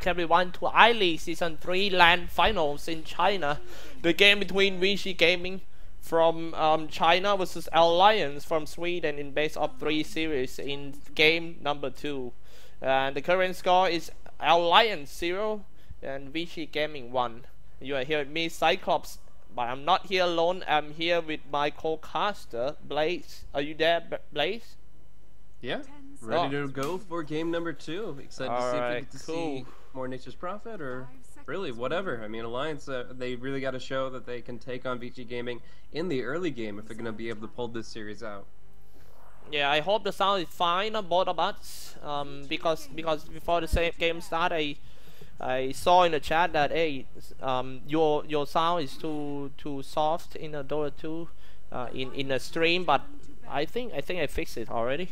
everyone to iLeague Season 3 LAN Finals in China. The game between Vici Gaming from China versus Alliance from Sweden in best of 3 series in game number 2. And the current score is Alliance 0 and Vici Gaming 1. You are here with me, Xyclopz, but I'm not here alone. I'm here with my co-caster, Blaze. Are you there, Blaze? Yeah, ready to go for game number 2. Excited to see if we get to see more Nature's Prophet or really whatever. I mean, Alliance, they really got to show that they can take on Vici Gaming in the early game if they're going to be able to pull this series out. Yeah, I hope the sound is fine on both of us. Because before the game start, I saw in the chat that hey, your sound is too soft in the Dota 2 in the stream, but I think I fixed it already.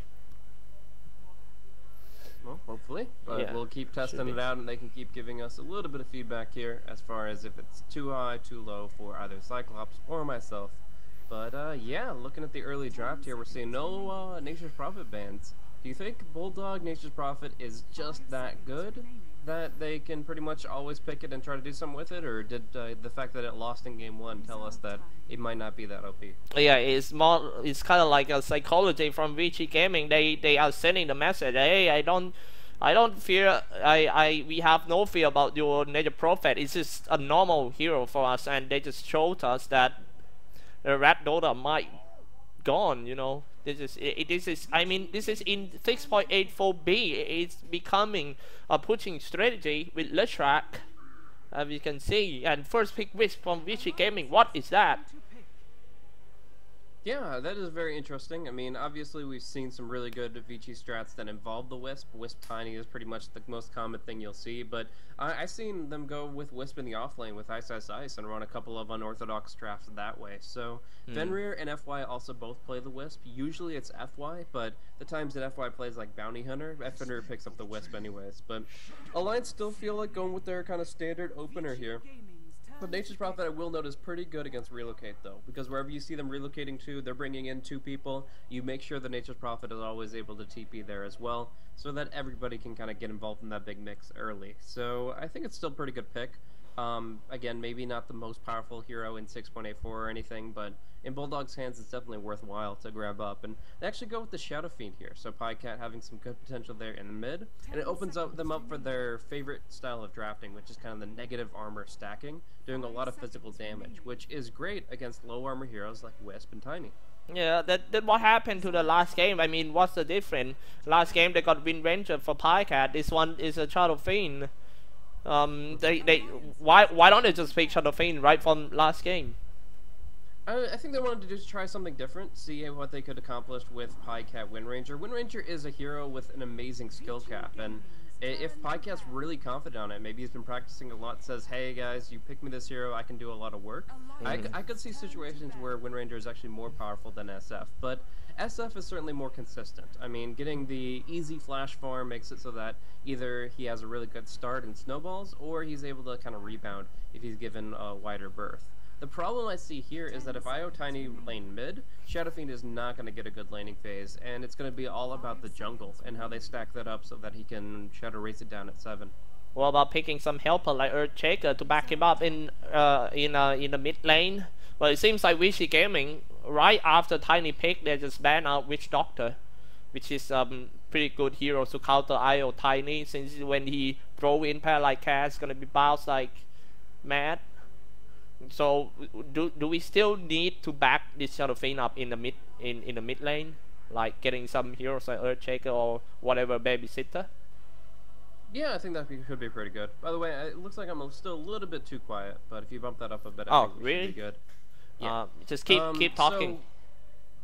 Well, hopefully, but yeah, we'll keep testing it out, and they can keep giving us a little bit of feedback here as far as if it's too high, too low for either Xyclopz or myself. But yeah, looking at the early draft here, we're seeing no Nature's Prophet bans. Do you think Bulldog Nature's Prophet is just that good that they can pretty much always pick it and try to do something with it, or did the fact that it lost in game 1 tell us that it might not be that OP? Yeah, it's kind of like a psychology from Vici Gaming. They are sending the message, hey, I don't fear, we have no fear about your Nature's Prophet. It's just a normal hero for us, and they just showed us that the Red Dota might gone, you know. This is I mean, this is in 6.84b. It's becoming a pushing strategy with Leshrac, as you can see. And first pick Wisp from Vici Gaming. What is that? Yeah, that is very interesting. I mean, obviously we've seen some really good Vici strats that involve the Wisp. Wisp Tiny is pretty much the most common thing you'll see, but I've seen them go with Wisp in the offlane with Ice Ice Ice and run a couple of unorthodox drafts that way. So Fenrir and FY also both play the Wisp. Usually it's FY, but the times that FY plays like Bounty Hunter, Fenrir picks up the Wisp anyways. But Alliance still feel like going with their kind of standard opener here. But Nature's Prophet, I will note, is pretty good against relocate, though, because wherever you see them relocating to, they're bringing in 2 people. You make sure the Nature's Prophet is always able to TP there as well, so that everybody can kind of get involved in that big mix early. So I think it's still a pretty good pick. Again, maybe not the most powerful hero in 6.84 or anything, but in Bulldog's hands, it's definitely worthwhile to grab up. And they actually go with the Shadow Fiend here, so Pycat having some good potential there in the mid, and it opens them up for their favorite style of drafting, which is kind of the negative armor stacking, doing a lot of physical damage, which is great against low armor heroes like Wisp and Tiny. Yeah, that what happened to the last game. I mean, what's the difference? Last game they got Wind Ranger for Pycat. This one is a Shadow Fiend. Why don't they just pick Shadow Fiend right from last game? I think they wanted to just try something different, see what they could accomplish with Pycat Wind Ranger. Wind Ranger is a hero with an amazing skill cap, and if Pycat's really confident on it, maybe he's been practicing a lot, says, hey guys, you pick me this hero, I can do a lot of work. I could see situations where Wind Ranger is actually more powerful than SF, but SF is certainly more consistent. I mean, getting the easy flash farm makes it so that either he has a really good start in snowballs, or he's able to kind of rebound if he's given a wider berth. The problem I see here is that if IO Tiny lane mid, Shadow Fiend is not going to get a good laning phase, and it's going to be all about the jungle and how they stack that up so that he can Shadow race it down at 7. What about picking some helper like Earthshaker to back him up in the mid lane? Well, it seems like Vici Gaming, right after Tiny pick, they just ban out Witch Doctor, which is pretty good hero to counter IO Tiny, since when he throw in Paralyzed Cat, it's gonna be bounced like mad. So do we still need to back this Shadow Fiend up in the mid lane, like getting some heroes like Earthshaker or whatever babysitter? Yeah, I think that could be pretty good. By the way, it looks like I'm still a little bit too quiet, but if you bump that up a bit, I think we should be good. Yeah. Just keep talking.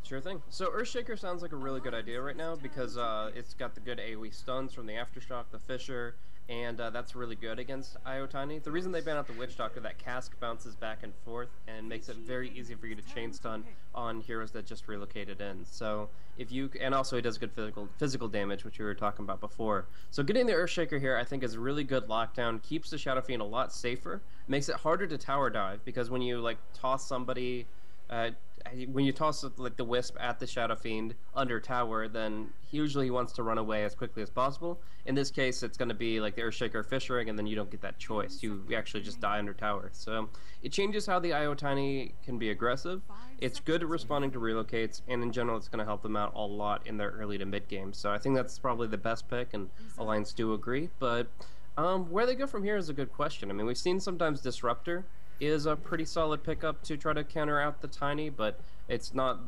Sure thing. So Earthshaker sounds like a really good idea right now because it's got the good AoE stuns from the Aftershock, the Fisher, and that's really good against IO Tiny. The reason they ban out the Witch Doctor, that cask bounces back and forth and makes it very easy for you to chain stun on heroes that just relocated in. So if you, and also he does good physical damage, which we were talking about before. So getting the Earthshaker here I think is a really good lockdown, keeps the Shadow Fiend a lot safer, makes it harder to tower dive because when you like toss somebody when you toss like the Wisp at the Shadow Fiend under tower, then usually he wants to run away as quickly as possible. In this case, it's going to be like the Earthshaker Fishing, and then you don't get that choice. You actually just die under tower. So it changes how the IO Tiny can be aggressive. It's good at responding to relocates, and in general, it's going to help them out a lot in their early to mid game. So I think that's probably the best pick, and Alliance do agree. But where they go from here is a good question. I mean, we've seen sometimes Disruptor is a pretty solid pickup to try to counter out the Tiny, but it's not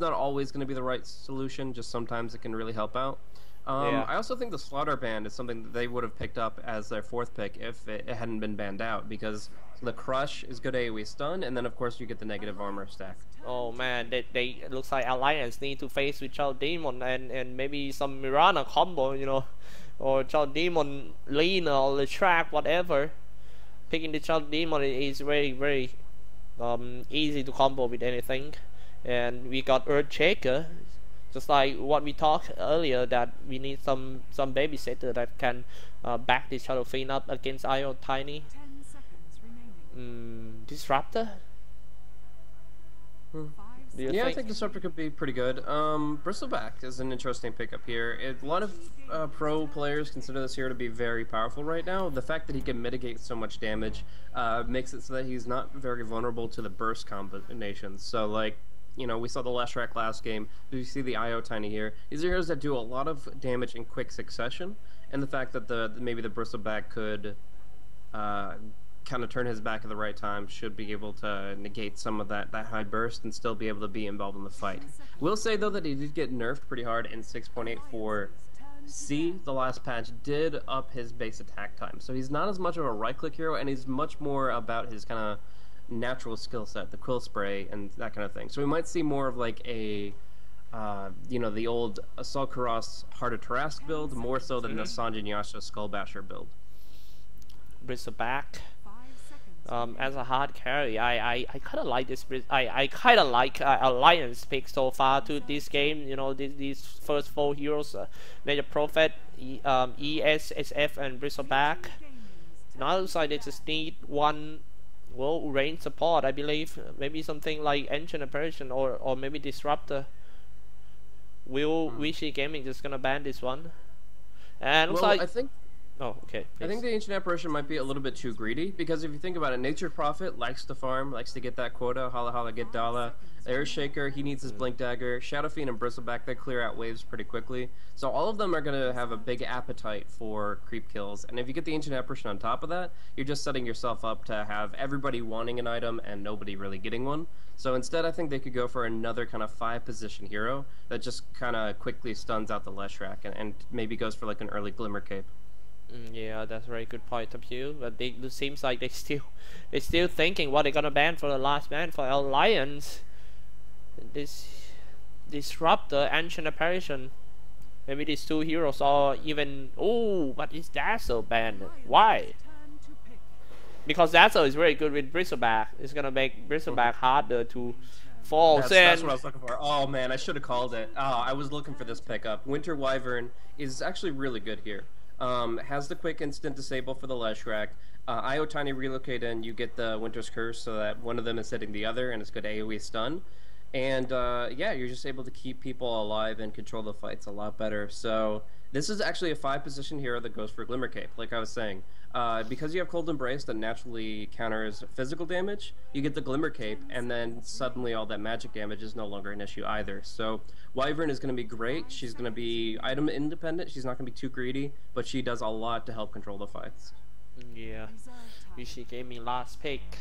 always going to be the right solution. Just sometimes it can really help out. I also think the Slaughter Band is something that they would have picked up as their 4th pick if it hadn't been banned out, because the Crush is good AoE stun, and then of course you get the negative armor stack. Oh man, they looks like Alliance need to face with Child Demon and maybe some Mirana combo, you know, or Child Demon Lina or the track, whatever. Picking the Child Demon is very easy to combo with anything, and we got Earthshaker, just like what we talked earlier, that we need some babysitter that can back this Shadow Fiend up against IO Tiny. Disruptor? Yeah, I think Disruptor could be pretty good. Bristleback is an interesting pickup here. A lot of pro players consider this hero to be very powerful right now. The fact that he can mitigate so much damage makes it so that he's not very vulnerable to the burst combinations. So, like, you know, we saw the Leshrac last game. You see the IO Tiny here. These are heroes that do a lot of damage in quick succession, and the fact that maybe the Bristleback could kind of turn his back at the right time should be able to negate some of that high burst and still be able to be involved in the fight. Will say though that he did get nerfed pretty hard in 6.84. C, the last patch, did up his base attack time, so he's not as much of a right-click hero, and he's much more about his kind of natural skill set, the Quill Spray and that kind of thing. So we might see more of like a you know, the old Assault Karas Heart of Tarrasque build, more so than the Sanjin Yasha Skullbasher build. Bristleback. As a hard carry, I kind of like this. I kind of like Alliance pick so far to this game. You know, these first 4 heroes, Nature Prophet, ESSF, and Bristleback. Now looks like they just need one range support, I believe. Maybe something like Ancient Apparition or maybe Disruptor. Will Vici Gaming just gonna ban this one? And looks like I think. Oh, okay. Please. I think the Ancient Apparition might be a little bit too greedy, because if you think about it, Nature Prophet likes to farm, likes to get that quota, Hala Hala get Dala. Earthshaker, he needs his Blink Dagger. Shadow Fiend and Bristleback, they clear out waves pretty quickly. So all of them are going to have a big appetite for creep kills, and if you get the Ancient Apparition on top of that, you're just setting yourself up to have everybody wanting an item and nobody really getting one. So instead, I think they could go for another kind of 5-position hero that just kind of quickly stuns out the Leshrac and maybe goes for like an early Glimmer Cape. Yeah, that's a very good point of view. But it seems like they're still thinking what they're gonna ban for the last ban for Alliance. This Disruptor, Ancient Apparition. Maybe these 2 heroes are even. Oh, but is Dazzle banned? Why? Because Dazzle is very good with Bristleback. It's gonna make Bristleback harder to fall. That's what I was looking for. Oh man, I should have called it. Oh, I was looking for this pickup. Winter Wyvern is actually really good here. Has the quick instant disable for the Leshrac. IO Tiny relocate in, you get the Winter's Curse so that one of them is hitting the other, and it's good AoE stun. And yeah, you're just able to keep people alive and control the fights a lot better. So this is actually a 5-position hero that goes for Glimmer Cape, like I was saying. Because you have Cold Embrace that naturally counters physical damage, you get the Glimmer Cape, and then suddenly all that magic damage is no longer an issue either. So Wyvern is going to be great. She's going to be item independent. She's not going to be too greedy, but she does a lot to help control the fights. Yeah, Vici Gaming last pick.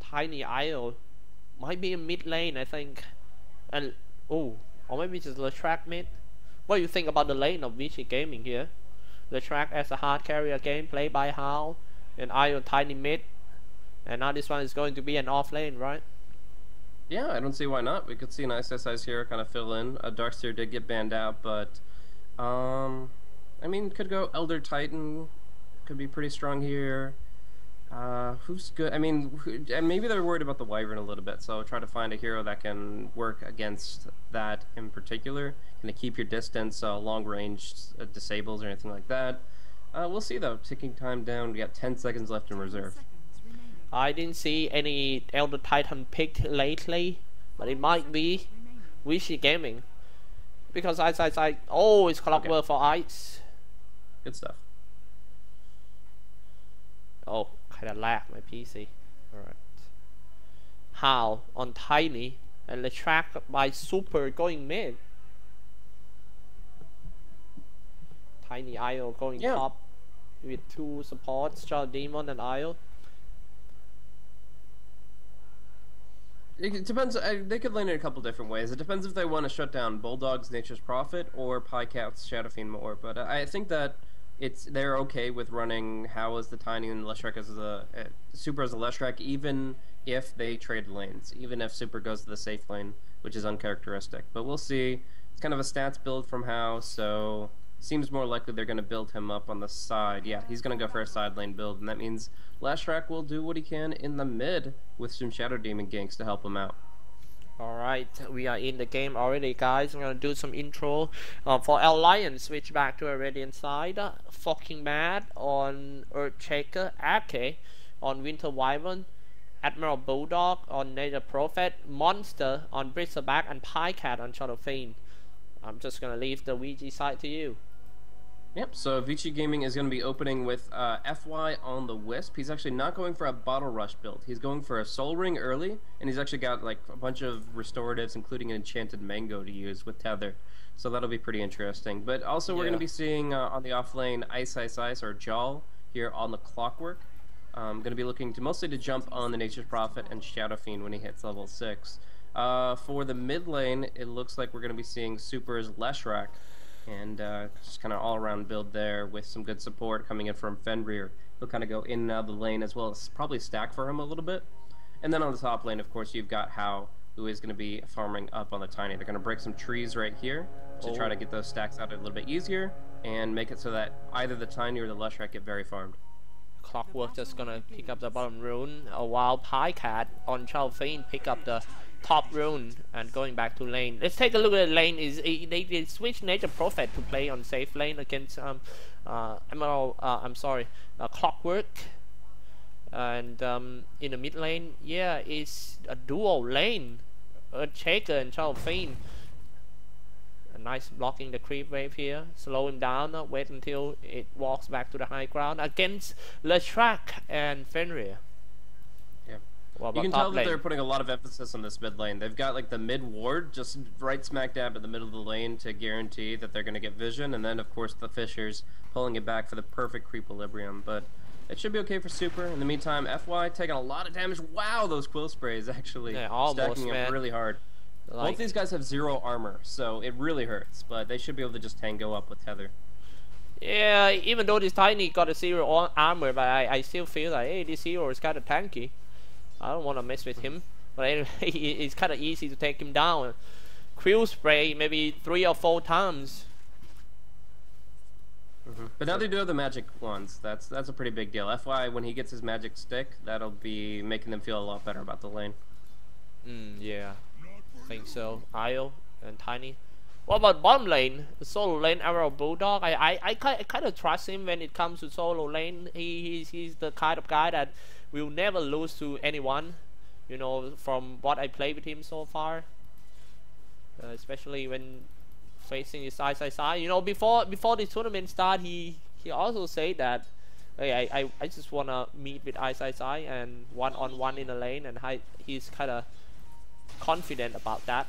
Tiny Isle might be a mid lane, I think. And or maybe just the track mid. What do you think about the lane of Vici Gaming here? The track as a hard carrier game played by Hal, and Isle Tiny mid, and now this one is going to be an off lane, right? Yeah, I don't see why not. We could see an SSI's hero kind of fill in. Darkseer did get banned out, but I mean, could go Elder Titan, could be pretty strong here. Who's good? I mean, maybe they're worried about the Wyvern a little bit, so try to find a hero that can work against that in particular. Kind of keep your distance, long range disables or anything like that. We'll see though. Ticking time down. We got 10 seconds left in reserve. I didn't see any Elder Titan picked lately, but it might be Vici Gaming. Because oh, it's Clockwork for ice. Good stuff. Oh, kinda lag my PC. Alright. How on Tiny and the track by Super going mid. Tiny IO going top with 2 supports, Child Demon and IO. It depends. They could lane it a couple different ways. It depends if they want to shut down Bulldog's Nature's Prophet or Pycat's Shadow Fiend more. But I think that they're okay with running How as the Tiny and Leshrac as the Super as a Leshrac, even if they trade lanes, even if Super goes to the safe lane, which is uncharacteristic. But we'll see. It's kind of a stats build from How, so seems more likely they're going to build him up on the side. Yeah, he's going to go for a side lane build, and that means Leshrac will do what he can in the mid with some Shadow Demon ganks to help him out. Alright, we are in the game already, guys. I'm gonna do some intro for our Lion. Switch back to a Radiant side. Fucking Mad on Earthshaker, Ake on Winter Wyvern, Admiral Bulldog on Nature Prophet, Monster on Bristleback, and Pycat on Shadow Fiend. I'm just gonna leave the VG side to you. Yep, so Vici Gaming is going to be opening with FY on the Wisp. He's actually not going for a Bottle Rush build. He's going for a Soul Ring early, and he's actually got like a bunch of restoratives, including an Enchanted Mango to use with Tether. So that'll be pretty interesting. But also we're going to be seeing on the off lane Ice or Jaw here on the Clockwork. Going to be looking to mostly to jump on the Nature's Prophet and Shadow Fiend when he hits level 6. For the mid lane, it looks like we're going to be seeing Super's Leshrac. And just kind of all-around build there with some good support coming in from Fenrir. He'll kind of go in and out of the lane as well as probably stack for him a little bit. And then on the top lane, of course, you've got How, who is going to be farming up on the Tiny. They're going to break some trees right here to try to get those stacks out a little bit easier and make it so that either the Tiny or the Leshrac get very farmed. Clockwork just gonna pick up the bottom rune, while Pycat on Shadow Fiend pick up the top rune and going back to lane. Let's take a look at the lane. They switch Nature Prophet to play on safe lane against Clockwork, and in the mid lane, yeah, it's a dual lane, Earthshaker and Shadow Fiend. A nice blocking the creep wave here, slow him down, wait until it walks back to the high ground against Leshrac and Fenrir. You can tell that they're putting a lot of emphasis on this mid lane. They've got like the mid ward just right smack dab in the middle of the lane to guarantee that they're going to get vision, and then of course the Fishers pulling it back for the perfect creequilibrium. But it should be okay for Super. In the meantime, FY taking a lot of damage. Wow, those quill sprays actually stacking up really hard. Both these guys have 0 armor, so it really hurts, but they should be able to just tango up with Tether. Yeah, even though this Tiny got a 0 armor, but I still feel like, hey, this hero is kind of tanky. I don't want to mess with him, but anyway, it's kind of easy to take him down. Quill spray maybe 3 or 4 times. But now they do have the magic ones. That's a pretty big deal. FY, when he gets his magic stick, that'll be making them feel a lot better about the lane. Yeah, I think so. Io and Tiny. What about bottom lane? The solo lane, Arrow Bulldog. I kind of trust him when it comes to solo lane. He's the kind of guy that will never lose to anyone, you know, from what I played with him so far, especially when facing his side. You know, before the tournament start, he also said that, hey, I just wanna meet with side and one-on-one in the lane, and he's kind of confident about that.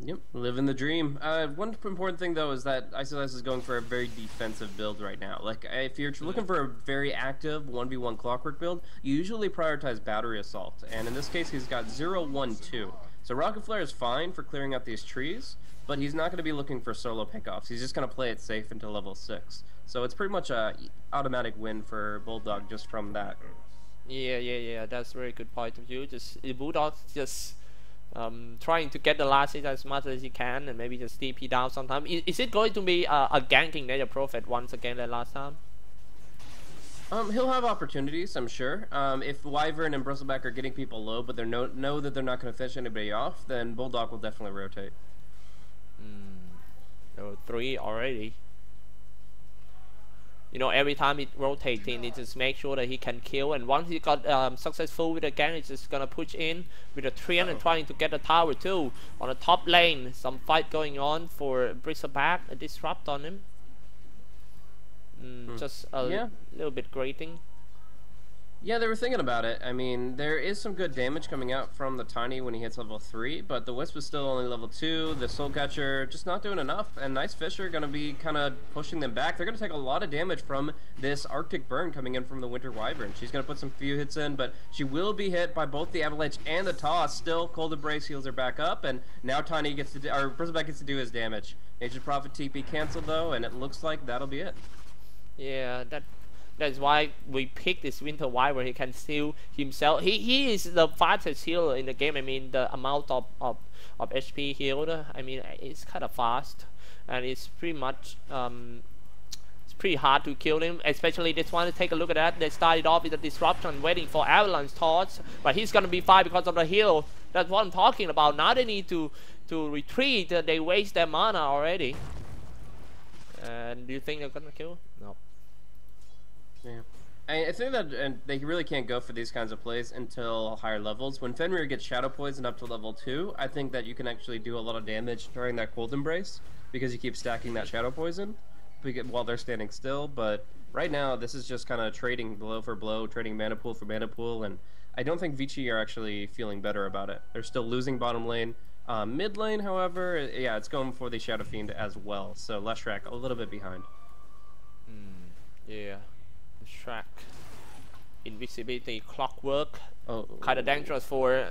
Yep, living the dream. One important thing though is that Xyclopz is going for a very defensive build right now. Like, if you're looking for a very active 1v1 Clockwork build, you usually prioritize Battery Assault, and in this case he's got 0-1-2. So Rocket Flare is fine for clearing out these trees, but he's not going to be looking for solo pickoffs. He's just going to play it safe until level 6. So it's pretty much a automatic win for Bulldog just from that. Yeah, that's a very good point of view. Just Bulldog just trying to get the last hit as much as he can, and maybe just TP down sometime. Is it going to be a ganking Nature Prophet once again like last time? He'll have opportunities, I'm sure. If Wyvern and Bristleback are getting people low, but they know that they're not going to fish anybody off, then Bulldog will definitely rotate. There were 3 already. You know, every time it rotating, it just make sure that he can kill. And once he got successful with the gang, it's just gonna push in with a treant and trying to get the tower too. On the top lane, some fight going on for Bristleback, a disrupt on him. Just a little bit grating. Yeah, they were thinking about it. I mean, there is some good damage coming out from the Tiny when he hits level 3, but the Wisp is still only level 2. The Soul Catcher just not doing enough, and Nice Fish are going to be kind of pushing them back. They're going to take a lot of damage from this Arctic Burn coming in from the Winter Wyvern. She's going to put some few hits in, but she will be hit by both the Avalanche and the Toss. Still, Cold Embrace heals her back up, and now Tiny gets to or Bristleback gets to do his damage. Nature's Prophet TP canceled though, and it looks like that'll be it. Yeah, that's why we picked this Winter Wyvern. He can heal himself. He is the fastest healer in the game. I mean, the amount of HP healed, I mean, it's kind of fast, and it's pretty much it's pretty hard to kill him. Especially this one. Take a look at that. They started off with a disruption, waiting for Avalanche Torch, but he's gonna be fine because of the heal. That's what I'm talking about. Now they need to retreat. They waste their mana already. And do you think they're gonna kill? No. Yeah. I think that they really can't go for these kinds of plays until higher levels. When Fenrir gets Shadow Poison up to level 2, I think that you can actually do a lot of damage during that Cold Embrace because you keep stacking that Shadow Poison while they're standing still. But right now, this is just kind of trading blow for blow, trading mana pool for mana pool, and I don't think Vici are actually feeling better about it. They're still losing bottom lane. Mid lane, however, yeah, it's going for the Shadow Fiend as well. So Leshrac a little bit behind. Yeah. Track invisibility, clockwork, kind of dangerous for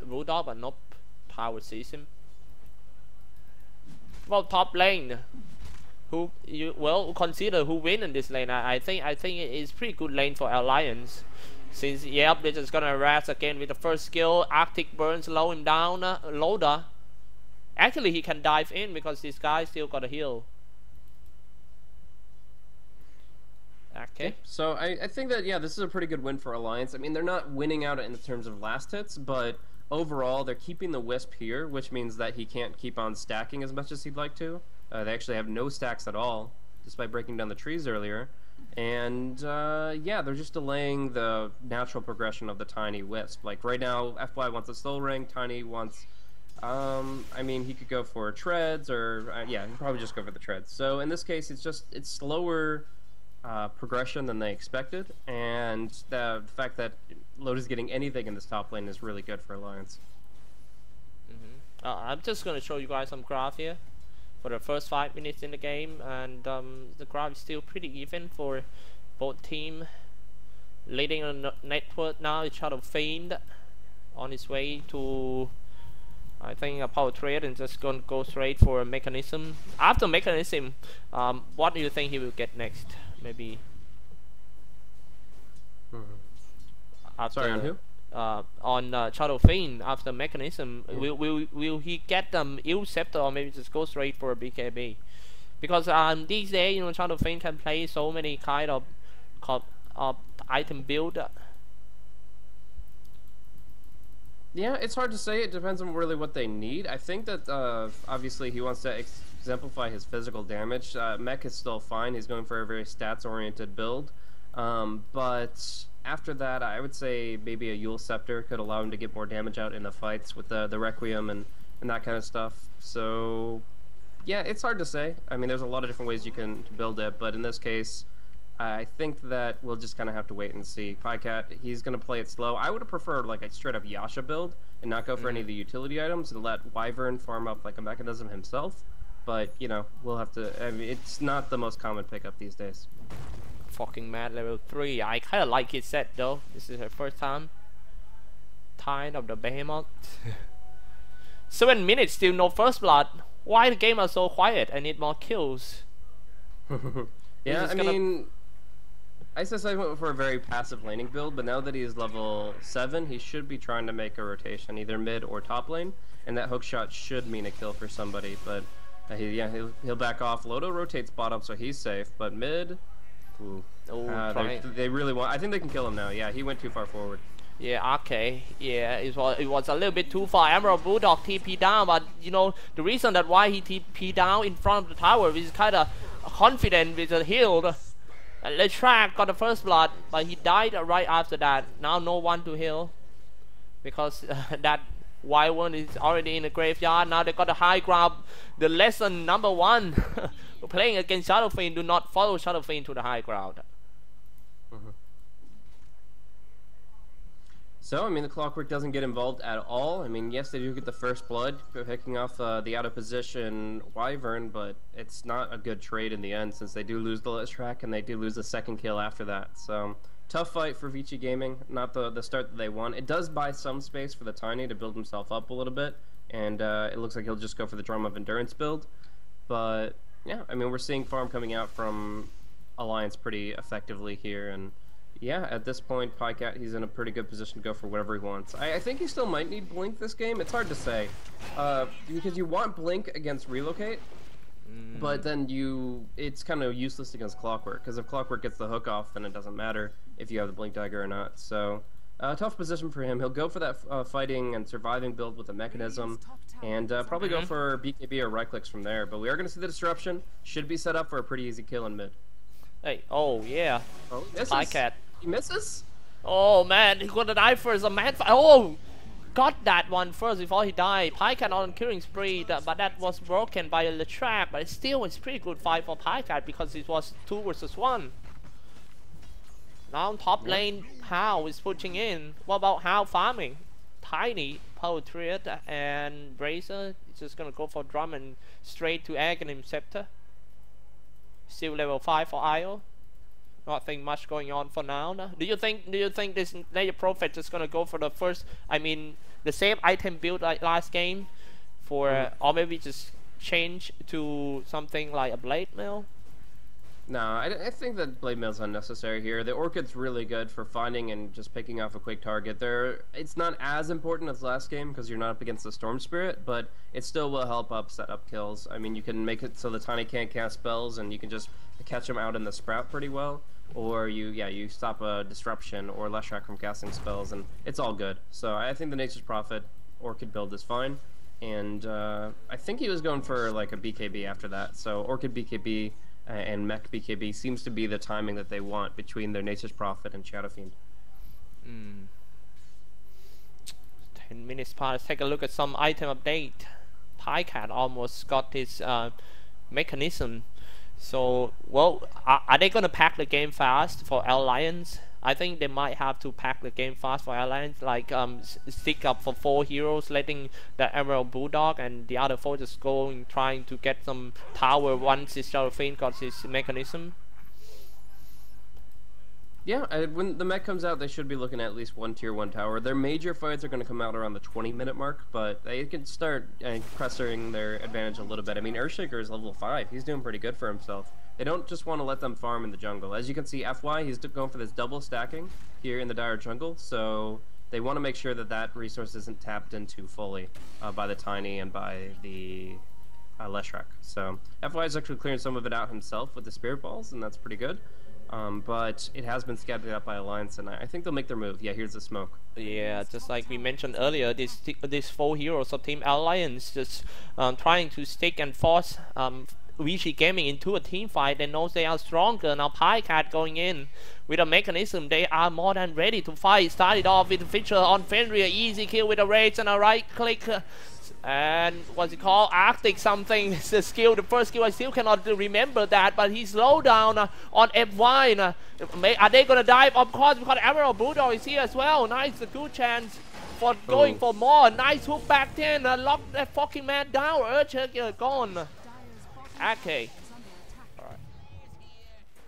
Rudolph, but nope, tower sees him. Well, top lane, who you consider who win in this lane? I think it is pretty good lane for Alliance, since they're just gonna harass again with the first skill. Arctic Burn slow him down. Loader, actually he can dive in because this guy still got a heal. Okay. So I think that, yeah, this is a pretty good win for Alliance. I mean, they're not winning out in terms of last hits, but overall they're keeping the Wisp here, which means that he can't keep on stacking as much as he'd like to. They actually have no stacks at all, despite breaking down the trees earlier. And yeah, they're just delaying the natural progression of the Tiny Wisp. Like right now, FY wants a Soul Ring, Tiny wants... I mean, he could go for Treads, or yeah, he'd probably just go for the Treads. So in this case, it's slower progression than they expected, and the fact that Loda's getting anything in this top lane is really good for Alliance. I'm just going to show you guys some graph here for the first 5 minutes in the game, and the graph is still pretty even for both team. Leading on network now is Shadow Fiend on his way to, I think, a power trade, and just going to go straight for a Mechanism. After Mechanism, what do you think he will get next? Maybe. After, sorry, on who? On Shadow Fiend after Mechanism. Will he get Ill Scepter, or maybe just go straight for a BKB? Because these days, you know, Shadow Fiend can play so many kind of item build. Yeah, it's hard to say. It depends on really what they need. I think that obviously he wants to exemplify his physical damage. Mech is still fine. He's going for a very stats-oriented build. But after that, I would say maybe a Yule Scepter could allow him to get more damage out in the fights with the Requiem and that kind of stuff. So, yeah, it's hard to say. I mean, there's a lot of different ways you can build it, but in this case, I think that we'll just kind of have to wait and see. Pycat, he's going to play it slow. I would have preferred like a straight-up Yasha build and not go for any of the utility items and let Wyvern farm up like a Mechanism himself. But, you know, we'll have to... I mean, it's not the most common pickup these days. Fucking mad level 3. I kind of like his set though. This is her first time. Tide of the Behemoth. 7 minutes, still no first blood. Why the game are so quiet? I need more kills. Yeah, I mean... ISSI went for a very passive laning build, but now that he is level 7, he should be trying to make a rotation, either mid or top lane, and that hook shot should mean a kill for somebody, but he'll back off. Lodo rotates bottom, so he's safe, but mid... Ooh. They really want... I think they can kill him now. Yeah, he went too far forward. Yeah, okay. Yeah, it was a little bit too far. Emerald Bulldog TP down, but you know the reason that why he TP down in front of the tower is kind of confident with the heal. Lechrak got the first blood, but he died right after that. Now no one to heal because that wyvern is already in the graveyard. Now they got the high ground. The lesson number 1 playing against Shadowfiend: do not follow Shadowfiend to the high ground. So, I mean, the Clockwork doesn't get involved at all. I mean, yes, they do get the first blood, picking off the out-of-position Wyvern, but it's not a good trade in the end, since they do lose the Lechrak, and they do lose the second kill after that. So, tough fight for Vici Gaming, not the start that they want. It does buy some space for the Tiny to build himself up a little bit, and it looks like he'll just go for the Drum of Endurance build. But, yeah, I mean, we're seeing farm coming out from Alliance pretty effectively here, and yeah, at this point, Pycat, he's in a pretty good position to go for whatever he wants. I think he still might need Blink this game. It's hard to say, because you want Blink against Relocate, but then it's kind of useless against Clockwork, because if Clockwork gets the hook off, then it doesn't matter if you have the Blink Dagger or not. So, tough position for him. He'll go for that fighting and surviving build with a mechanism, and probably go for BKB or right clicks from there. But we are going to see the disruption. Should be set up for a pretty easy kill in mid. Hey, oh yeah. Oh, Pycat. He misses? Oh man, he got to die first. A man. Oh, got that one first before he died. Pycat on killing spree, but that was broken by the trap. But still, it's pretty good fight for Pycat because it was 2 versus 1. Now top lane, How is pushing in. What about How farming? Tiny, Poetryad, and Bracer is just gonna go for drum and straight to Aghanim Scepter. Still level 5 for IO. Nothing much going on for now. Do you think this Nature Prophet is gonna go for the first? I mean, the same item build like last game, for or maybe just change to something like a Blade Mail? No, I think that Blade Mail's unnecessary here. The Orchid's really good for finding and just picking off a quick target. It's not as important as last game because you're not up against the Storm Spirit, but it still will help set up kills. I mean, you can make it so the Tiny can't cast spells, and you can just catch them out in the Sprout pretty well. Or you stop a Disruption or Leshrac from casting spells, and it's all good. So I think the Nature's Prophet Orchid build is fine. And I think he was going for like a BKB after that. So Orchid BKB and Mech BKB seems to be the timing that they want between their Nature's Prophet and Shadowfiend. 10 minutes past. Let's take a look at some item update. Pycat almost got his mechanism. So, well, are they gonna pack the game fast for Alliance? I think they might have to pack the game fast for Alliance, like stick up for 4 heroes, letting the Emerald Bulldog and the other 4 just going trying to get some tower once his Shadowfiend got his mechanism. Yeah, when the mech comes out, they should be looking at least 1 tier 1 tower. Their major fights are going to come out around the 20-minute mark, but they can start pressing their advantage a little bit. I mean, Earthshaker is level 5. He's doing pretty good for himself. They don't just want to let them farm in the jungle. As you can see, FY, he's going for this double stacking here in the Dire Jungle, so they want to make sure that that resource isn't tapped into fully by the Tiny and by the Leshrac. So FY is actually clearing some of it out himself with the Spirit Balls, and that's pretty good. But it has been scattered out by Alliance, and I think they'll make their move. Yeah, here's the smoke. Yeah, just like we mentioned earlier, these 4 heroes of Team Alliance just trying to stick and force Vici Gaming into a team fight. They know they are stronger. Now Pycat going in with a mechanism. They are more than ready to fight. Started off with Fisher on Fenrir. Easy kill with a rage and a right click. And what's it called? Arctic something. It's the skill, the first skill. I still cannot remember that, but he slowed down on FY. Are they gonna dive? Of course, because Emerald Bulldog is here as well. Nice, a good chance for going for more. Nice hook back 10. Lock that fucking man down. Earthshaker gone. Okay. Alright.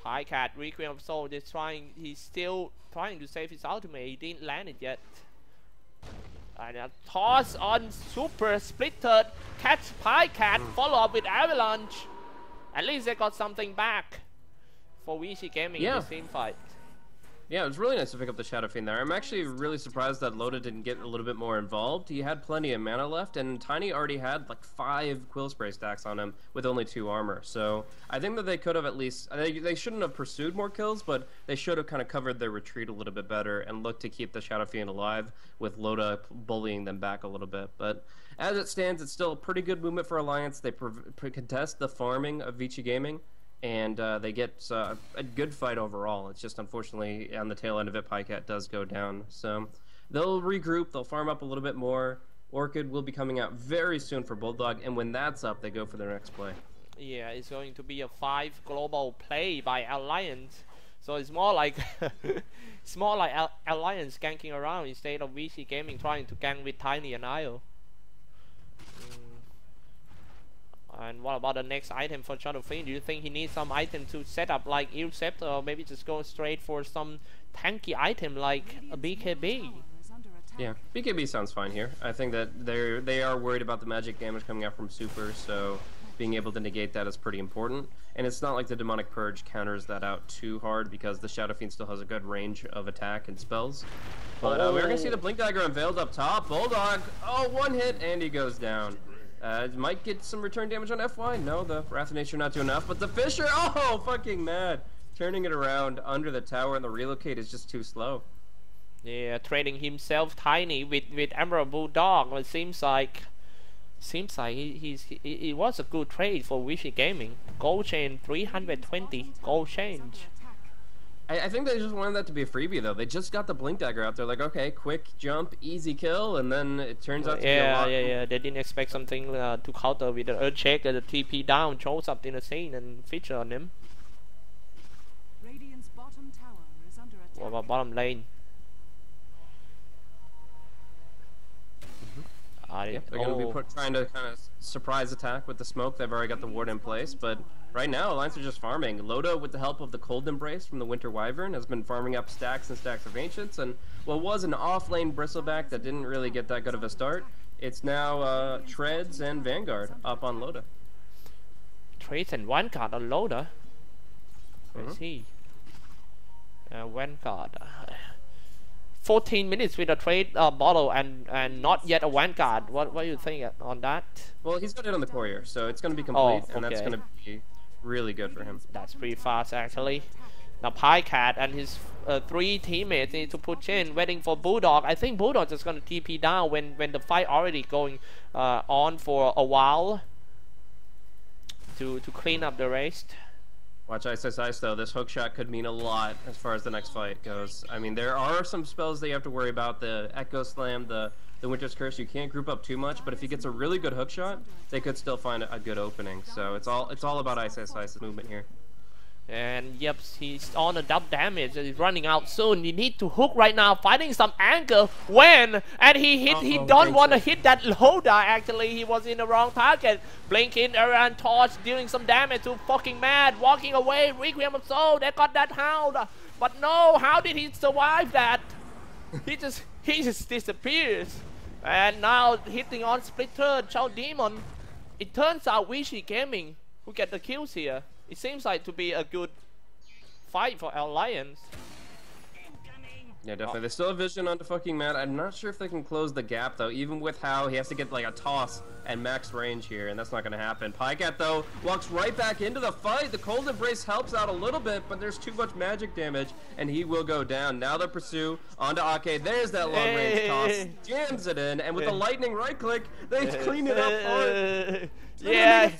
Pycat, Requiem of Soul, he's still trying to save his ultimate. He didn't land it yet. And a toss on Super Splittered. Catch Pycat, follow up with Avalanche. At least they got something back for Vici Gaming in this team fight. Yeah, it was really nice to pick up the Shadowfiend there. I'm actually really surprised that Loda didn't get a little bit more involved. He had plenty of mana left, and Tiny already had like 5 Quill Spray stacks on him with only 2 armor. So I think that they could have at least... They shouldn't have pursued more kills, but they should have kind of covered their retreat a little bit better and looked to keep the Shadowfiend alive with Loda bullying them back a little bit. But as it stands, it's still a pretty good movement for Alliance. They contest the farming of Vici Gaming. and they get a good fight overall. It's just unfortunately on the tail end of it, Pycat does go down. So they'll regroup, they'll farm up a little bit more. Orchid will be coming out very soon for Bulldog, and when that's up, they go for their next play. Yeah, it's going to be a 5 global play by Alliance. So it's more like it's more like Alliance ganking around instead of Vici Gaming trying to gank with Tiny and IO. And what about the next item for Xyclopz? Do you think he needs some item to set up like Xyclopz, or maybe just go straight for some tanky item like a BKB? Yeah, BKB sounds fine here. I think that they are worried about the magic damage coming out from Super, so being able to negate that is pretty important. And it's not like the Demonic Purge counters that out too hard because the Shadow Fiend still has a good range of attack and spells. But we're going to see the Blink Dagger unveiled up top. Bulldog, oh, one hit, and he goes down. Might get some return damage on FY. No, the Wrath of Nature not doing enough. But the Fisher, oh, fucking mad. Turning it around under the tower, and the relocate is just too slow. Yeah, trading himself Tiny with Emerald Bulldog. It seems like it was a good trade for Vici Gaming. Gold chain 320 gold change. I think they just wanted that to be a freebie though. They just got the Blink Dagger out there, like okay, quick jump, easy kill, and then it turns out to be a lot. Yeah. They didn't expect something to counter with the Earth Check, the TP down, shows up in the scene and feature on him. Radiant's bottom tower is under attack. What about bottom lane? Yeah, they're going to be trying to kind of surprise attack with the smoke. They've already got the ward in place, but right now Alliance are just farming. Loda, with the help of the Cold Embrace from the Winter Wyvern, has been farming up stacks and stacks of Ancients, and what was an off-lane Bristleback that didn't really get that good of a start, it's now Treads and Vanguard up on Loda. Treads and Vanguard on Loda? Let's see. Vanguard. 14 minutes with a trade bottle and not yet a Vanguard. What do you think on that? Well, he's got it on the courier, so it's going to be complete, and that's going to be really good for him. That's pretty fast, actually. Now, Pycat and his 3 teammates need to push in, waiting for Bulldog. I think Bulldog is going to TP down when the fight already going on for a while to clean up the race. Watch Ice though, this hook shot could mean a lot as far as the next fight goes. I mean, there are some spells that you have to worry about, the Echo Slam, the Winter's Curse. You can't group up too much, but if he gets a really good hook shot, they could still find a good opening. So it's all about Ice's movement here. And yep, he's on a double damage. He's running out soon. He need to hook right now, fighting some angle. And he don't want to hit that Loda. Actually, he was in the wrong target. Blinking around torch, dealing some damage to fucking mad. Walking away, Requiem of Soul. They got that Hound, but no. How did he survive that? he just disappears. And now hitting on Splitter, Child Demon. It turns out Vici Gaming who get the kills here. It seems like to be a good fight for Alliance. Yeah, definitely. They still have vision onto fucking Matt. I'm not sure if they can close the gap, though, even with how he has to get, like, a toss and max range here, and that's not going to happen. Pycat, though, walks right back into the fight. The Cold Embrace helps out a little bit, but there's too much magic damage, and he will go down. Now the pursue onto Ake. There's that long-range toss. Jams it in, and with the lightning right-click, they clean it up hard. Yeah.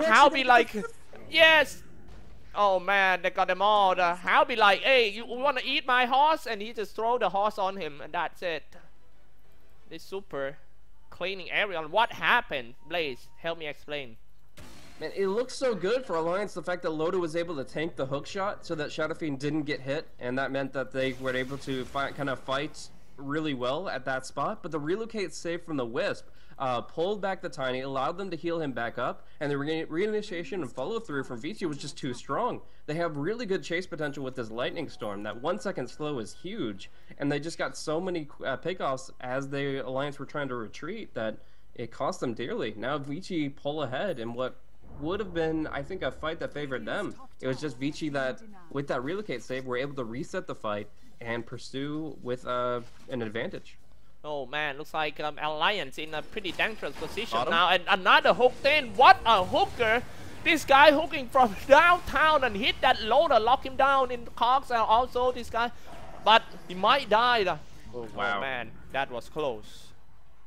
How be like... Yes! Oh man, they got them all. How be like, hey, you want to eat my horse? And he just throw the horse on him, and that's it. This Super cleaning everyone. What happened? Blaze, help me explain. Man, it looks so good for Alliance, the fact that Loda was able to tank the hook shot so that Shadow Fiend didn't get hit, and that meant that they were able to kind of fight really well at that spot. But the relocate save from the Wisp pulled back the Tiny, allowed them to heal him back up, and the reinitiation and follow-through from Vici was just too strong. They have really good chase potential with this Lightning Storm. That 1 second slow is huge, and they just got so many pickoffs as the Alliance were trying to retreat that it cost them dearly. Now Vici pull ahead in what would have been, I think, a fight that favored them. It was just Vici that, with that relocate save, were able to reset the fight and pursue with an advantage. Oh man, looks like Alliance in a pretty dangerous position now. And another hook in. What a hooker! This guy hooking from downtown and hit that Loda, lock him down in the cogs, and also this guy. But he might die. Oh, wow. Oh man, that was close.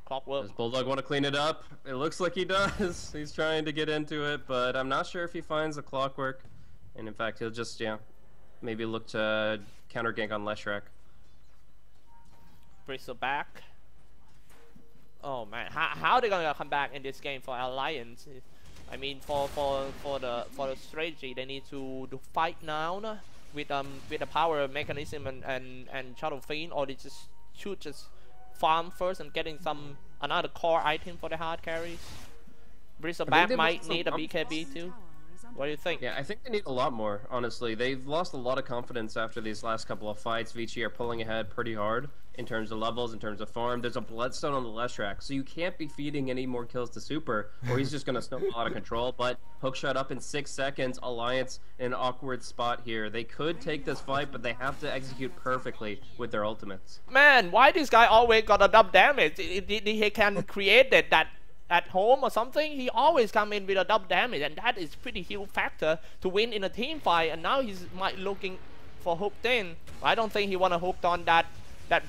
Clockwork. Does Bulldog want to clean it up? It looks like he does. He's trying to get into it, but I'm not sure if he finds the Clockwork. And in fact, he'll just, yeah, maybe look to counter gank on Leshrac. Bristle back. Oh man, how they gonna come back in this game for Alliance? I mean, for the strategy, they need to fight now with the power mechanism and Shadow Fiend, or they should just farm first and getting another core item for the hard carries. Bristleback might need a BKB too. What do you think? Yeah, I think they need a lot more, honestly. They've lost a lot of confidence after these last couple of fights. Vici are pulling ahead pretty hard in terms of levels, in terms of farm. There's a Bloodstone on the Leshrac, so you can't be feeding any more kills to Super, or he's just going to snowball out of control. But hookshot up in 6 seconds. Alliance in an awkward spot here. They could take this fight, but they have to execute perfectly with their ultimates. Man, why this guy always got a double damage? He can create that at home or something. He always come in with a double damage, and that is pretty huge factor to win in a team fight. And now he's might looking for hooked in. I don't think he wanna hooked on that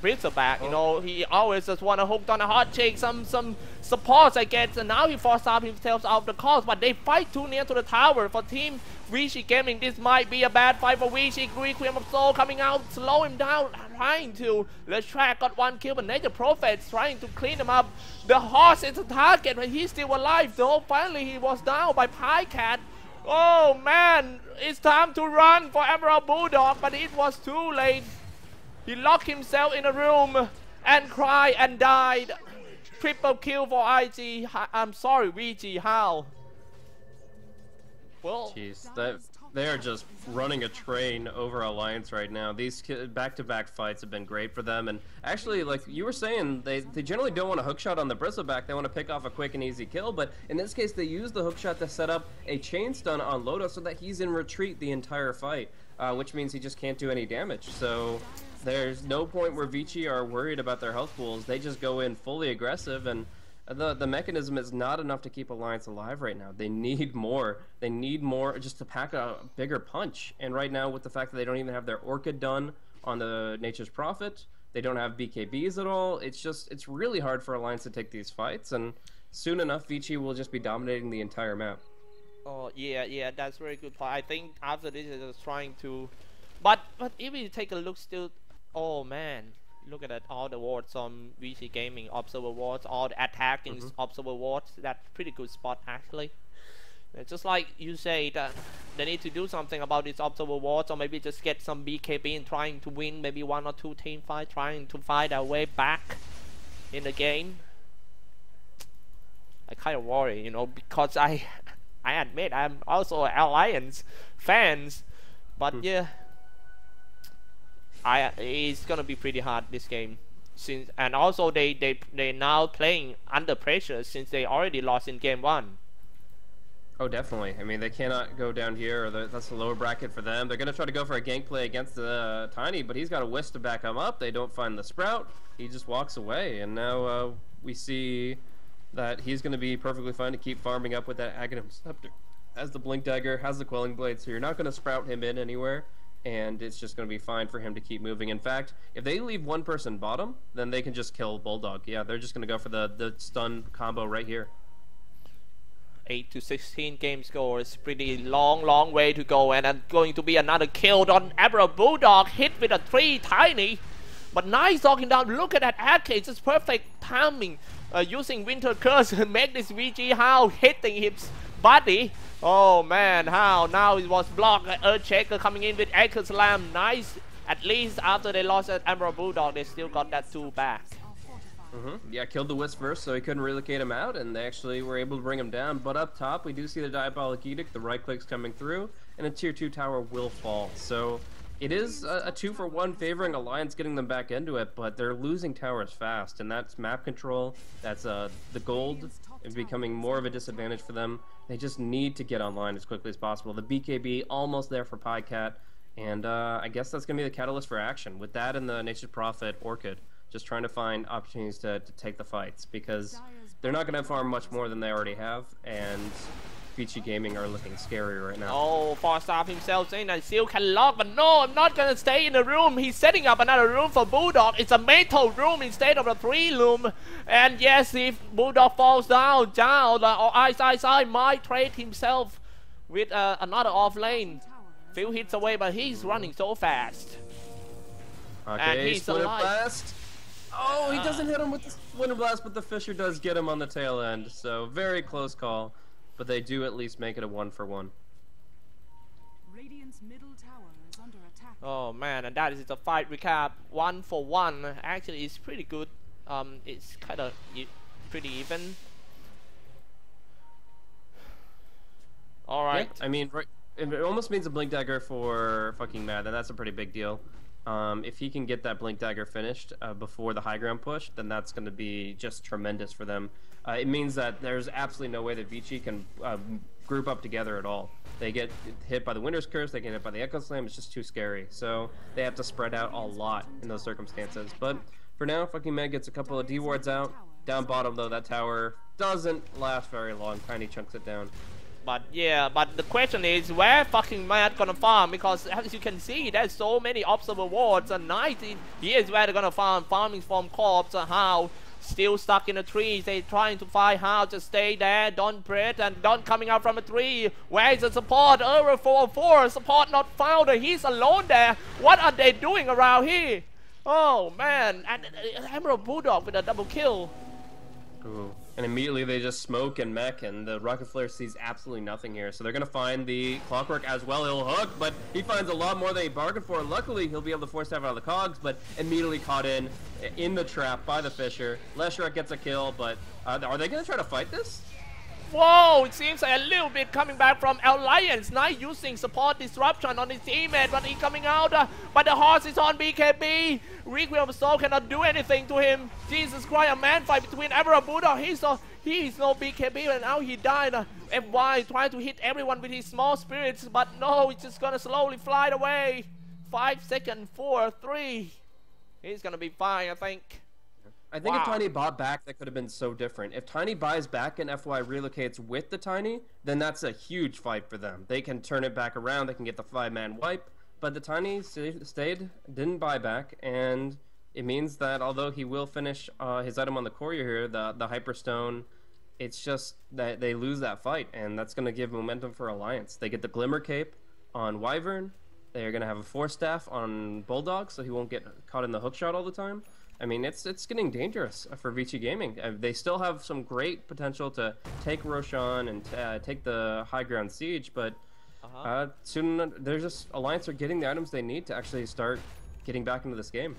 Bristleback. You know, he always just wanna hooked on a hot chick, some supports I guess, and now he forced out himself out of the course. But they fight too near to the tower for team Vici Gaming. This might be a bad fight for Vici. Requiem of Soul coming out, slow him down, trying to. Leshrac got 1 kill, but Nature Prophet's trying to clean him up. The horse is a target, but he's still alive though. Finally, he was down by Pycat. Oh man, it's time to run for Emerald Bulldog, but it was too late. He locked himself in a room and cried and died. Triple kill for IG. I'm sorry, Vici. How? Well, jeez, they are just running a train over Alliance right now. These back-to-back fights have been great for them, and actually, like you were saying, they generally don't want a hookshot on the Bristleback. They want to pick off a quick and easy kill, but in this case, they use the hookshot to set up a chain stun on Loda so that he's in retreat the entire fight, which means he just can't do any damage. So there's no point where Vici are worried about their health pools. They just go in fully aggressive, and the mechanism is not enough to keep Alliance alive right now. They need more. They need more just to pack a bigger punch. And right now, with the fact that they don't even have their Orchid done on the Nature's Prophet, they don't have BKBs at all. It's really hard for Alliance to take these fights. And soon enough, Vici will just be dominating the entire map. Oh yeah, that's very good point. I think after this is just trying to, but if you take a look still, oh man. Look at that, all the wards on Vici Gaming, observer wards, all the attacking observer wards. That's pretty good spot actually. It's just like you say that they need to do something about these observer wards, or maybe just get some BKB and trying to win maybe 1 or 2 team fights, trying to fight their way back in the game. I kind of worry, you know, because I admit I'm also an Alliance fans, but yeah. It's gonna be pretty hard this game, and also they now playing under pressure since they already lost in game 1. Oh, definitely. I mean, they cannot go down here, or that's the lower bracket for them. They're gonna try to go for a gank play against the Tiny, but he's got a Wisp to back him up. They don't find the Sprout. He just walks away, and now we see that he's gonna be perfectly fine to keep farming up with that Aghanim Scepter. Has the Blink Dagger, has the Quelling Blade, so you're not gonna Sprout him in anywhere. And it's just going to be fine for him to keep moving. In fact, if they leave one person bottom, then they can just kill Bulldog. Yeah, they're just going to go for the stun combo right here. 8 to 16 game score is pretty long way to go, and then going to be another kill on Emerald Bulldog, hit with a 3 Tiny. But nice talking down. Look at that arcade, just perfect timing. Using Winter Curse to make this VG How hitting his body. Oh man, how now it was blocked. Earthshaker coming in with Echo Slam. Nice. At least after they lost at Emerald Bulldog, they still got that 2 back. Yeah, killed the Wisp first, so he couldn't relocate him out, and they actually were able to bring him down. But up top, we do see the Diabolic Edict, the right clicks coming through, and a tier 2 tower will fall. So it is a 2-for-1 favoring Alliance, getting them back into it, but they're losing towers fast, and that's map control. That's the gold is becoming more of a disadvantage for them. They just need to get online as quickly as possible. The BKB almost there for Pycat, and I guess that's going to be the catalyst for action. With that and the Nature's Prophet Orchid, just trying to find opportunities to take the fights, because they're not going to farm much more than they already have, and Vici Gaming are looking scary right now. Oh, Falstaff himself saying that still can lock, but no, I'm not gonna stay in the room. He's setting up another room for Bulldog. It's a metal room instead of a 3 room. And yes, if Bulldog falls down, or I might trade himself with another off lane. Few hits away, but he's running so fast. Okay, and he's Splinter alive. Blast. Oh, he doesn't hit him with the Splinter Blast, but the Fisher does get him on the tail end. So very close call, but they do at least make it a 1-for-1. Radiant's middle tower is under attack. Oh man, and that is the fight recap. 1-for-1. Actually, it's pretty good. It's kind of pretty even. All right. Yeah, I mean, it almost means a Blink Dagger for fucking Mad, and that's a pretty big deal. If he can get that Blink Dagger finished before the high ground push, then that's going to be just tremendous for them. It means that there's absolutely no way that Vici can group up together at all. They get hit by the Winter's Curse, they get hit by the Echo Slam, it's just too scary. So they have to spread out a lot in those circumstances. But for now, fucking Meg gets a couple of D-wards out. Down bottom, though, that tower doesn't last very long. Tiny chunks it down. But yeah, but the question is where fucking Mad gonna farm, because as you can see there's so many observer wards, and here's where they're gonna farming from Corpse. How still stuck in the trees, they trying to find how to stay there, don't break and don't coming out from a tree. Where is the support? Over 404, support not found, he's alone there. What are they doing around here? Oh man, and Emerald Bulldog with a double kill. Ooh. And immediately they just smoke and mech, and the Rocket Flare sees absolutely nothing here. So they're going to find the Clockwork as well. He'll hook, but he finds a lot more than he bargained for. Luckily, he'll be able to force staff out of the cogs, but immediately caught in the trap by the Fisher. Leshrac gets a kill, but are they going to try to fight this? Whoa, it seems like a little bit coming back from Alliance. Knight using support disruption on his teammate, but he coming out. But the horse is on BKB. Requiem Soul cannot do anything to him. Jesus Christ, a man fight between Emerald Bulldog. He is no BKB, and now he died. FY trying to hit everyone with his small spirits, but no, it's just gonna slowly fly away. 5 seconds, 4, 3. He's gonna be fine, I think. I think if Tiny bought back, that could have been so different. If Tiny buys back and FY relocates with the Tiny, then that's a huge fight for them. They can turn it back around, they can get the 5-man wipe, but the Tiny stayed, didn't buy back, and it means that although he will finish his item on the courier here, the Hyperstone, it's just that they lose that fight, and that's going to give momentum for Alliance. They get the Glimmer Cape on Wyvern, they're going to have a Force Staff on Bulldog, so he won't get caught in the hookshot all the time. I mean, it's getting dangerous for Vici Gaming. They still have some great potential to take Roshan and take the high ground siege, but soon there's just Alliance are getting the items they need to actually start getting back into this game.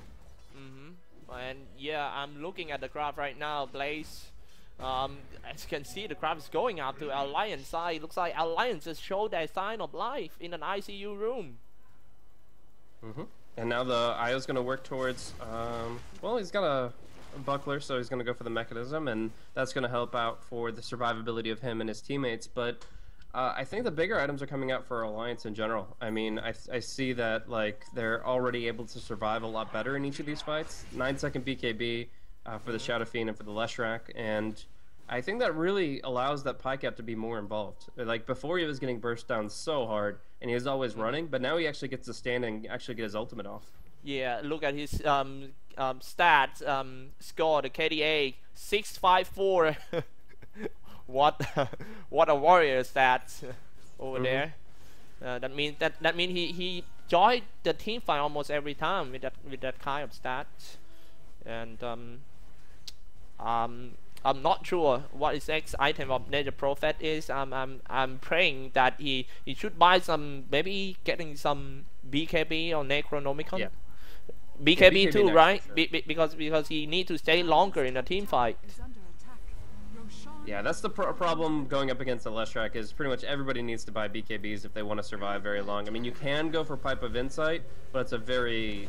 And yeah, I'm looking at the graph right now, Blaze. As you can see, the graph is going up to Alliance side. Looks like Alliance has showed their sign of life in an ICU room. And now the IO's going to work towards, well, he's got a buckler, so he's going to go for the mechanism, and that's going to help out for the survivability of him and his teammates. But I think the bigger items are coming out for Alliance in general. I mean, I see that, like, they're already able to survive a lot better in each of these fights. 9-second BKB for the Shadow Fiend and for the Leshrac, and I think that really allows that Pycap to be more involved. Like, before he was getting burst down so hard, and he was always running, but now he actually gets to stand and actually get his ultimate off. Yeah, look at his stats, score, the KDA, 654. what a warrior stats over there. That means he joined the team fight almost every time with that kind of stats. And I'm not sure what his next item of Nature Prophet is. I'm praying that he should buy some, maybe getting some BKB or Necronomicon. Yeah. BKB too, right? Sure. Because he need to stay longer in a team fight. Yeah, that's the problem going up against the Leshrac, is pretty much everybody needs to buy BKBs if they want to survive very long. I mean, you can go for Pipe of Insight, but it's a very...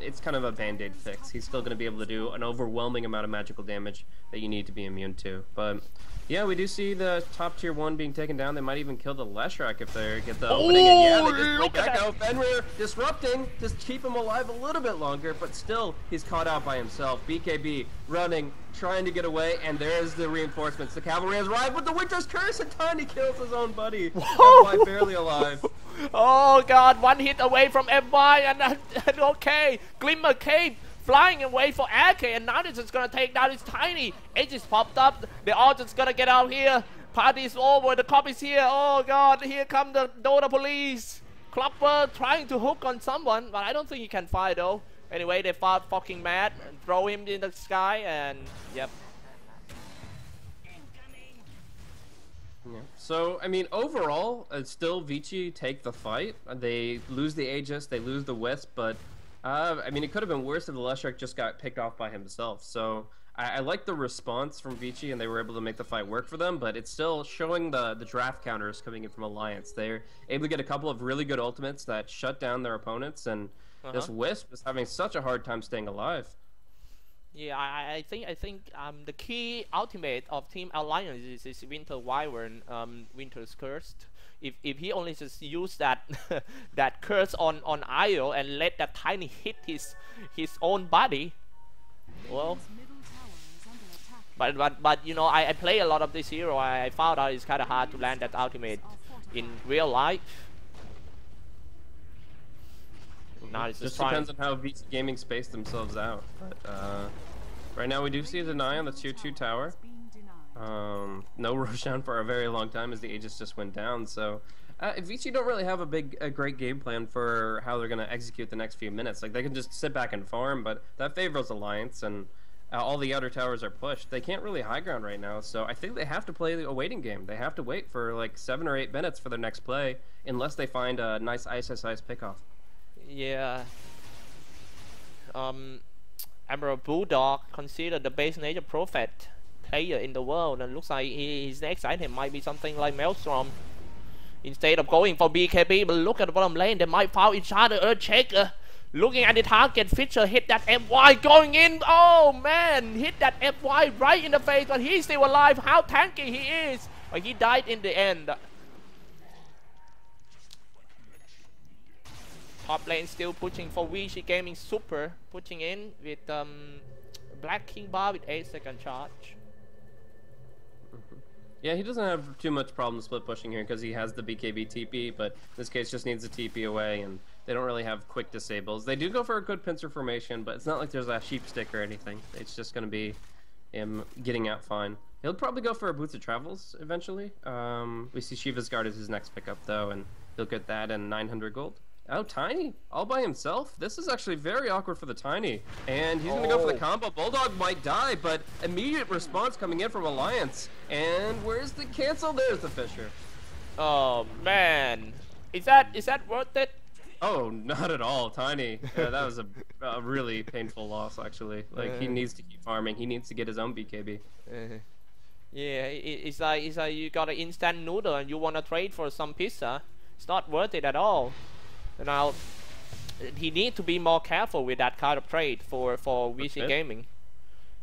it's kind of a band-aid fix. He's still going to be able to do an overwhelming amount of magical damage that you need to be immune to. But Yeah, we do see the top tier 1 being taken down. They might even kill the Leshrac if they get the opening. And yeah, they just look break at back that. out. Fenrir disrupting, just keep him alive a little bit longer, but still he's caught out by himself. BKB running, trying to get away, and there's the reinforcements. The cavalry has arrived with the Winter's Curse, and Tiny kills his own buddy. FY barely alive. Oh god, one hit away from FY, and okay, Glimmer Cape flying away for AK, and now they're just gonna take down his Tiny. Aegis popped up, they're all just gonna get out here. Party's over, the cop is here. Oh god, here come the Dota police. Clockwork trying to hook on someone, but I don't think he can fly though. Anyway, they fought fucking mad and throw him in the sky, and yep. Yeah. So, I mean, overall, still Vici take the fight. They lose the Aegis, they lose the Wisp, but I mean, it could have been worse if the Leshrac just got picked off by himself. So, I like the response from Vici, and they were able to make the fight work for them, but it's still showing the draft counters coming in from Alliance. They're able to get a couple of really good ultimates that shut down their opponents, and this Wisp is having such a hard time staying alive. Yeah, I think the key ultimate of Team Alliance is Winter Wyvern, Winter's Cursed. If he only just use that that curse on Io and let that Tiny hit his own body, well. But you know, I play a lot of this hero. I found out it's kind of hard to land that ultimate in real life. Now it's just depends on how Vici Gaming spaced themselves out. But right now we do see a deny on the tier 2 tower. No Roshan for a very long time as the Aegis just went down. So Vici don't really have a great game plan for how they're gonna execute the next few minutes. Like, they can just sit back and farm, but that favors Alliance, and all the outer towers are pushed. They can't really high ground right now, so I think they have to play a waiting game. They have to wait for like 7 or 8 minutes for their next play, unless they find a nice ice pickoff. Yeah. Emerald Bulldog, considered the base nature prophet player in the world, and looks like his next item might be something like Maelstrom instead of going for BKB. But look at the bottom lane, they might foul each other. Earthshaker looking at the target. Fisher hit that FY going in. Oh man, hit that FY right in the face, but he's still alive. How tanky he is. But he died in the end. Top lane still pushing for Vici Gaming Super, pushing in with Black King Bar with 8-second charge. Yeah, he doesn't have too much problem split pushing here because he has the BKB TP, but in this case just needs the TP away, and they don't really have quick disables. They do go for a good pincer formation, but it's not like there's a sheep stick or anything. It's just going to be him getting out fine. He'll probably go for a Boots of Travels eventually. We see Shiva's Guard as his next pickup though, and he'll get that and 900 gold. Oh, Tiny, all by himself? This is actually very awkward for the Tiny. And he's gonna go for the combo. Bulldog might die, but immediate response coming in from Alliance. And where's the cancel? There's the Fisher. Oh man, is that worth it? Oh, not at all, Tiny. That was a really painful loss, actually. Like, he needs to keep farming. He needs to get his own BKB. Yeah, it's like you got an instant noodle and you wanna trade for some pizza. It's not worth it at all. Now, he needs to be more careful with that kind of trade for Vici Gaming.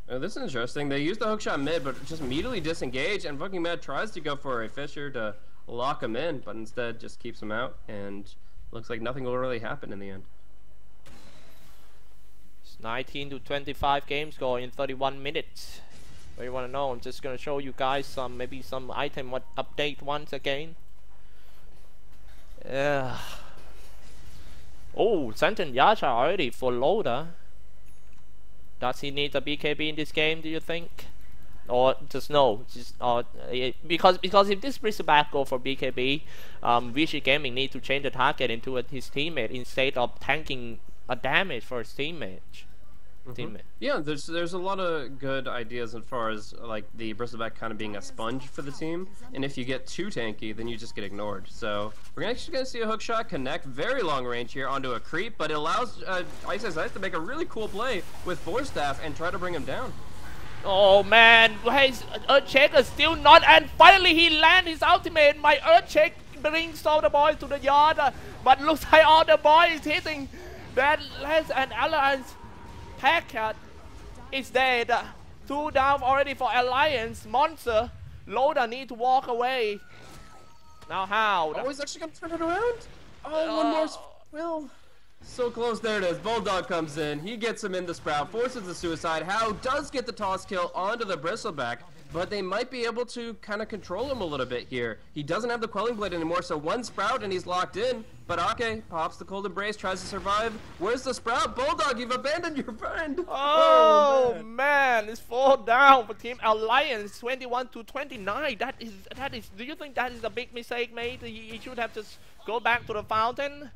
This is interesting. They use the hookshot mid, but just immediately disengage, and fucking Mad tries to go for a Fisher to lock him in, but instead just keeps him out, and looks like nothing will really happen in the end. It's 19 to 25 game score in 31 minutes. What do you want to know? I'm just gonna show you guys maybe some item update once again. Oh, Sentin Yasha already for Loda. Does he need a BKB in this game, do you think? Or just no? Because if this Bristleback go for BKB, Vici Gaming need to change the target into his teammate instead of tanking a damage for his teammate. Yeah, there's a lot of good ideas as far as like the Bristleback kind of being a sponge for the team, and if you get too tanky, then you just get ignored. So we're actually gonna see a hook shot connect very long range here onto a creep, but it allows Ice to make a really cool play with Force Staff and try to bring him down. Oh man, Earthshaker still not, and finally he lands his ultimate. My Earthshake brings all the boys to the yard, but looks like all the boys hitting that less an Alliance. Packard is dead. 2 down already for Alliance. Monster Loda need to walk away. Now how? Oh, he's actually gonna turn it around? Oh, one more will. So close, there it is. Bulldog comes in, he gets him in the Sprout, forces the suicide. How does get the toss kill onto the Bristleback, but they might be able to kind of control him a little bit here. He doesn't have the Quelling Blade anymore, so one Sprout and he's locked in. But Ake pops the Cold Embrace, tries to survive. Where's the Sprout? Bulldog, you've abandoned your friend. Oh man, it's 4 down for Team Alliance, 21-29. That is. Do you think that is a big mistake, mate? He should have just go back to the fountain.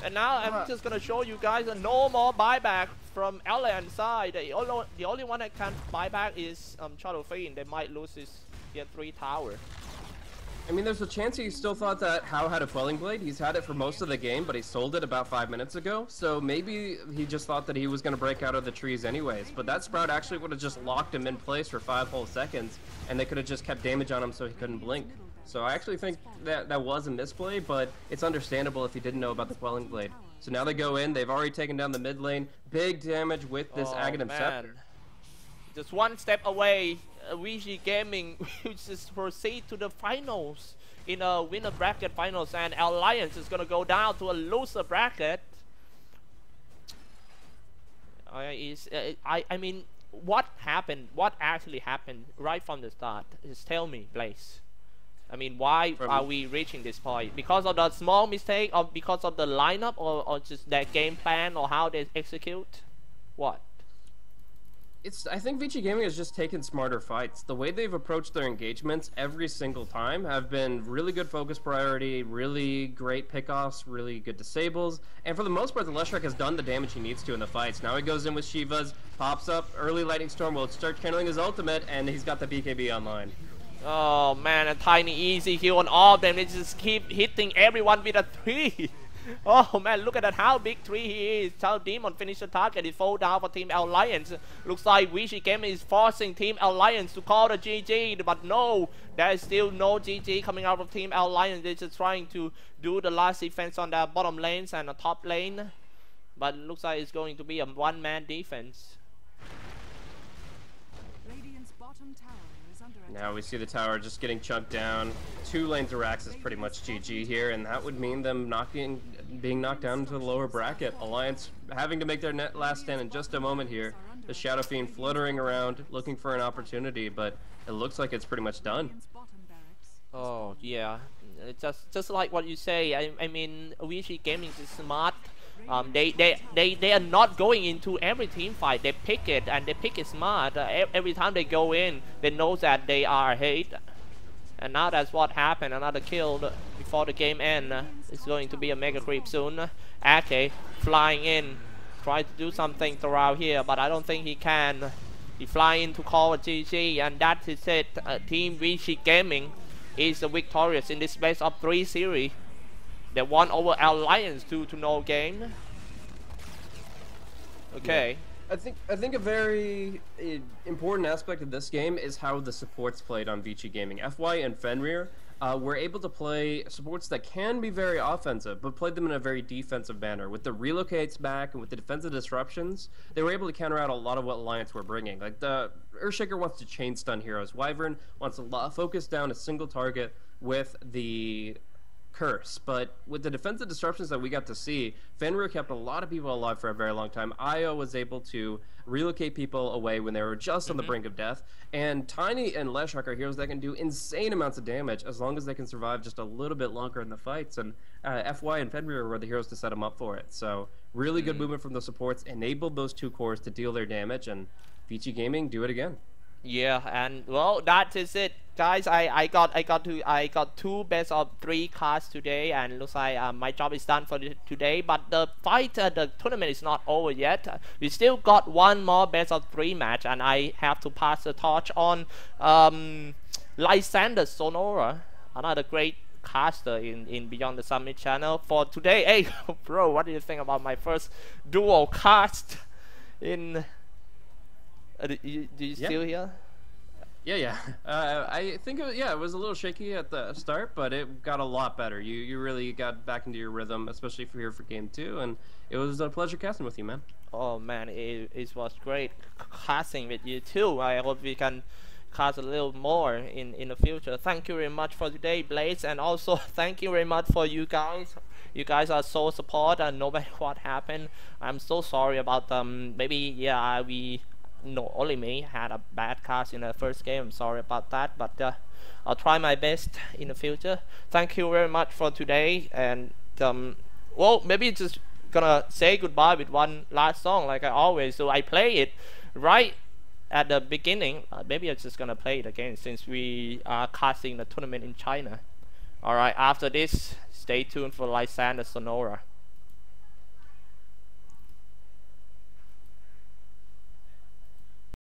And now I'm just gonna show you guys a no more buyback from Alliance side. The only one that can buy back is Shadow Fiend. They might lose his tier 3 tower. I mean, there's a chance he still thought that How had a Quelling Blade. He's had it for most of the game, but he sold it about 5 minutes ago. So maybe he just thought that he was going to break out of the trees anyways. But that Sprout actually would have just locked him in place for 5 whole seconds, and they could have just kept damage on him so he couldn't blink. So I actually think that was a misplay, but it's understandable if he didn't know about the Quelling Blade. So now they go in. They've already taken down the mid lane. Big damage with this Aghanim Scepter. Just one step away. Vici Gaming will just proceed to the finals in a winner bracket finals, and Alliance is gonna go down to a loser bracket. I mean, what happened? What actually happened right from the start? Just tell me, Blaze. I mean, why are we reaching this point? Because of the small mistake, or because of the lineup, or just their game plan, or how they execute? What? I think Vici Gaming has just taken smarter fights. The way they've approached their engagements every single time have been really good focus priority, really great pickoffs, really good disables, and for the most part, the Leshrac has done the damage he needs to in the fights. Now he goes in with Shivas, pops up, early Lightning Storm will start channeling his ultimate, and he's got the BKB online. Oh man, a tiny easy heal on all of them. They just keep hitting everyone with a 3. Oh man, look at that, how big 3 he is. Tell Demon finish the target, it fall down for Team Alliance. Looks like Vici Gaming is forcing Team Alliance to call the GG, but no, there is still no GG coming out of Team Alliance. They're just trying to do the last defense on the bottom lanes and the top lane, but it looks like it's going to be a one-man defense. Radiant's bottom tower is under attack. Now we see the tower just getting chunked down. 2 lanes of Rax is pretty much GG here, and that would mean them being knocked down into the lower bracket. Alliance having to make their last stand in just a moment here. The Shadow Fiend fluttering around, looking for an opportunity, but it looks like it's pretty much done. Oh yeah, just like what you say. I mean, Vici Gaming is smart. They are not going into every team fight. They pick it, and they pick it smart. Every time they go in, they know that they are ahead. And now that's what happened. Another kill before the game end. It's going to be a mega creep soon. Ake flying in, try to do something around here, but I don't think he can. He fly in to call a GG, and that is it. Team Vici Gaming is victorious in this best of 3 series. They won over Alliance 2-0 game. Okay. Yeah. I think a very important aspect of this game is how the supports played on Vici Gaming. FY and Fenrir were able to play supports that can be very offensive, but played them in a very defensive manner. With the relocates back and with the defensive disruptions, they were able to counter out a lot of what Alliance were bringing. Like the Earthshaker wants to chain stun heroes. Wyvern wants to focus down a single target with the Curse, but with the defensive disruptions that we got to see, Fenrir kept a lot of people alive for a very long time. Io was able to relocate people away when they were just on the brink of death, and Tiny and Leshrac are heroes that can do insane amounts of damage as long as they can survive just a little bit longer in the fights, and FY and Fenrir were the heroes to set them up for it. So really good movement from the supports, enabled those 2 cores to deal their damage, and Vici Gaming do it again. Yeah, and well, that is it, guys. I got 2 best of 3 cards today, and looks like my job is done for today. But the fight, the tournament is not over yet. We still got 1 more best of 3 match, and I have to pass the torch on Lysander Sonora, another great caster in Beyond the Summit channel for today. Hey, bro, what do you think about my first dual cast in? Do you still hear? Yeah. I think it was a little shaky at the start, but it got a lot better. You really got back into your rhythm, especially for here for game 2, and it was a pleasure casting with you, man. Oh man, it was great casting with you too. I hope we can cast a little more in the future. Thank you very much for today, Blaze, and also thank you very much for you guys. You guys are so support, and no matter what happened, I'm so sorry about maybe yeah we no only me had a bad cast in the first game. I'm sorry about that, but I'll try my best in the future. Thank you very much for today, and well, maybe just gonna say goodbye with one last song like I always do. I play it right at the beginning. Maybe I'm just gonna play it again since we are casting the tournament in China. Alright, after this, stay tuned for Lysander Sonora.